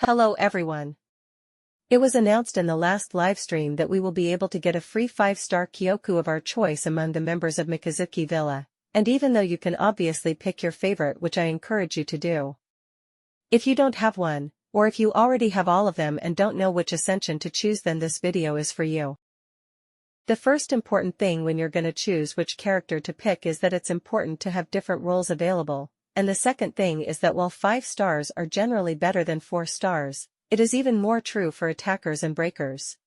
Hello everyone. It was announced in the last livestream that we will be able to get a free 5-star Kioku of our choice among the members of Mikazuki Villa, and even though you can obviously pick your favorite, which I encourage you to do. If you don't have one, or if you already have all of them and don't know which ascension to choose, then this video is for you. The first important thing when you're gonna choose which character to pick is that it's important to have different roles available. And the second thing is that while 5 stars are generally better than 4 stars, it is even more true for attackers and breakers.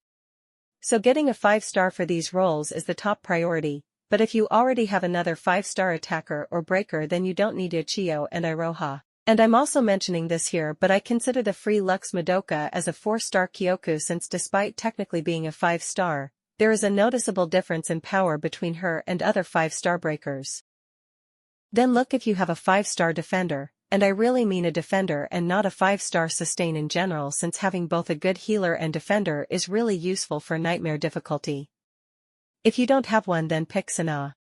So getting a 5-star for these roles is the top priority, but if you already have another 5-star attacker or breaker, then you don't need Yachiyo and Iroha. And I'm also mentioning this here, but I consider the free Lux Madoka as a 4-star Kioku, since despite technically being a 5-star, there is a noticeable difference in power between her and other 5-star breakers. Then look if you have a 5-star defender, and I really mean a defender and not a 5-star sustain in general, since having both a good healer and defender is really useful for nightmare difficulty. If you don't have one, then pick Sana.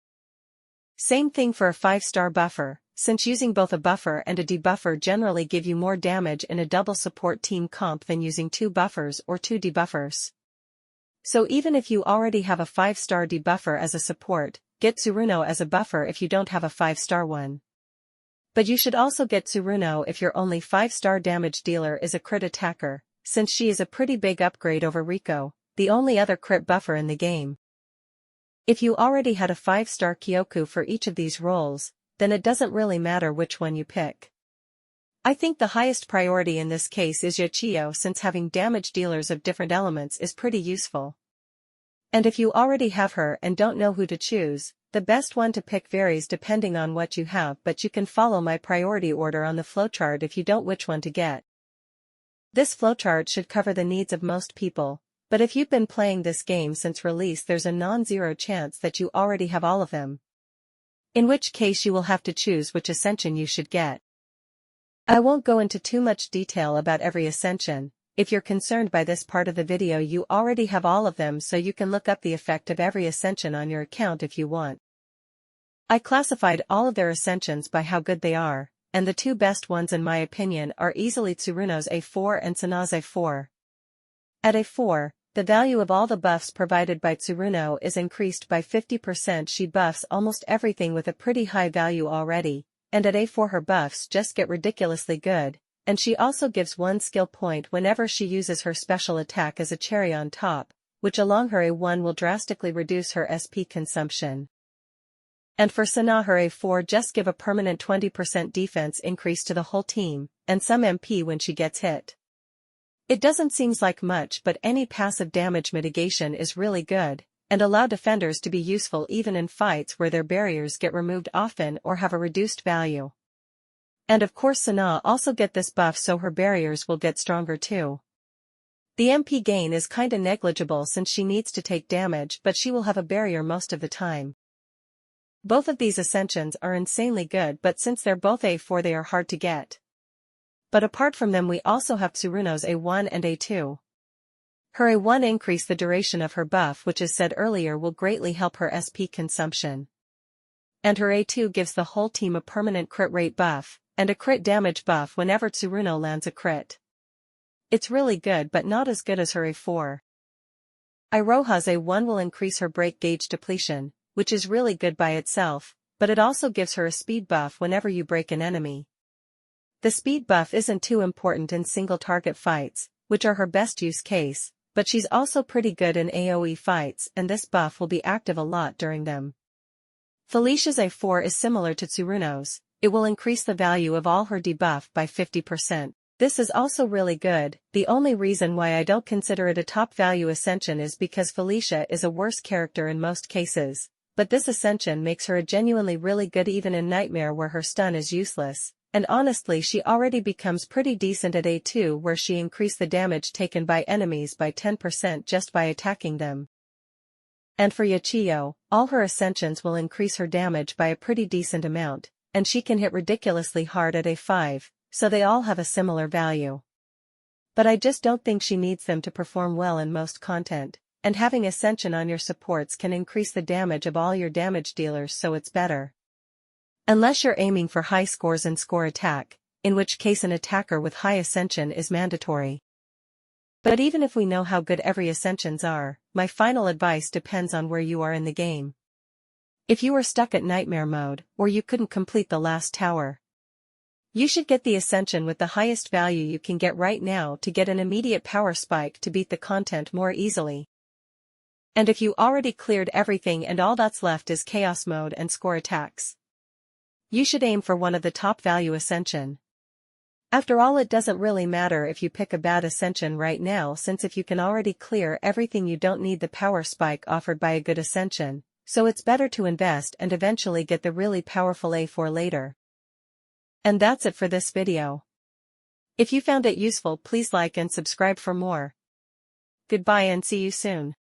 Same thing for a 5-star buffer, since using both a buffer and a debuffer generally give you more damage in a double support team comp than using 2 buffers or 2 debuffers. So even if you already have a 5-star debuffer as a support, get Tsuruno as a buffer if you don't have a 5-star one. But you should also get Tsuruno if your only 5-star damage dealer is a crit attacker, since she is a pretty big upgrade over Riko, the only other crit buffer in the game. If you already had a 5-star Kioku for each of these roles, then it doesn't really matter which one you pick. I think the highest priority in this case is Yachiyo, since having damage dealers of different elements is pretty useful. And if you already have her and don't know who to choose, the best one to pick varies depending on what you have, but you can follow my priority order on the flowchart if you don't know which one to get. This flowchart should cover the needs of most people, but if you've been playing this game since release, there's a non-zero chance that you already have all of them. In which case you will have to choose which ascension you should get. I won't go into too much detail about every ascension. If you're concerned by this part of the video, you already have all of them, so you can look up the effect of every ascension on your account if you want. I classified all of their ascensions by how good they are, and the 2 best ones in my opinion are easily Tsuruno's A4 and Sana's A4. At A4, the value of all the buffs provided by Tsuruno is increased by 50%. She buffs almost everything with a pretty high value already, and at A4 her buffs just get ridiculously good. And she also gives 1 skill point whenever she uses her special attack as a cherry on top, which along her A1 will drastically reduce her SP consumption. And for Sana, her A4 just give a permanent 20% defense increase to the whole team, and some MP when she gets hit. It doesn't seem like much, but any passive damage mitigation is really good, and allow defenders to be useful even in fights where their barriers get removed often or have a reduced value. And of course Sana also get this buff, so her barriers will get stronger too. The MP gain is kinda negligible since she needs to take damage, but she will have a barrier most of the time. Both of these ascensions are insanely good, but since they're both A4 they are hard to get. But apart from them we also have Tsuruno's A1 and A2. Her A1 increase the duration of her buff, which as said earlier will greatly help her SP consumption. And her A2 gives the whole team a permanent crit rate buff, and a crit damage buff whenever Tsuruno lands a crit. It's really good, but not as good as her A4. Iroha's A1 will increase her break gauge depletion, which is really good by itself, but it also gives her a speed buff whenever you break an enemy. The speed buff isn't too important in single target fights, which are her best use case, but she's also pretty good in AoE fights, and this buff will be active a lot during them. Felicia's A4 is similar to Tsuruno's. It will increase the value of all her debuff by 50%. This is also really good. The only reason why I don't consider it a top value ascension is because Felicia is a worse character in most cases, but this ascension makes her a genuinely really good even in Nightmare where her stun is useless, and honestly she already becomes pretty decent at A2 where she increased the damage taken by enemies by 10% just by attacking them. And for Yachiyo, all her ascensions will increase her damage by a pretty decent amount, and she can hit ridiculously hard at A5, so they all have a similar value. But I just don't think she needs them to perform well in most content, and having Ascension on your supports can increase the damage of all your damage dealers, so it's better. Unless you're aiming for high scores in score attack, in which case an attacker with high ascension is mandatory. But even if we know how good every ascensions are, my final advice depends on where you are in the game. If you are stuck at nightmare mode, or you couldn't complete the last tower, you should get the ascension with the highest value you can get right now to get an immediate power spike to beat the content more easily. And if you already cleared everything and all that's left is chaos mode and score attacks, you should aim for one of the top value ascension. After all, it doesn't really matter if you pick a bad ascension right now, since if you can already clear everything you don't need the power spike offered by a good ascension, so it's better to invest and eventually get the really powerful A4 later. And that's it for this video. If you found it useful, please like and subscribe for more. Goodbye and see you soon.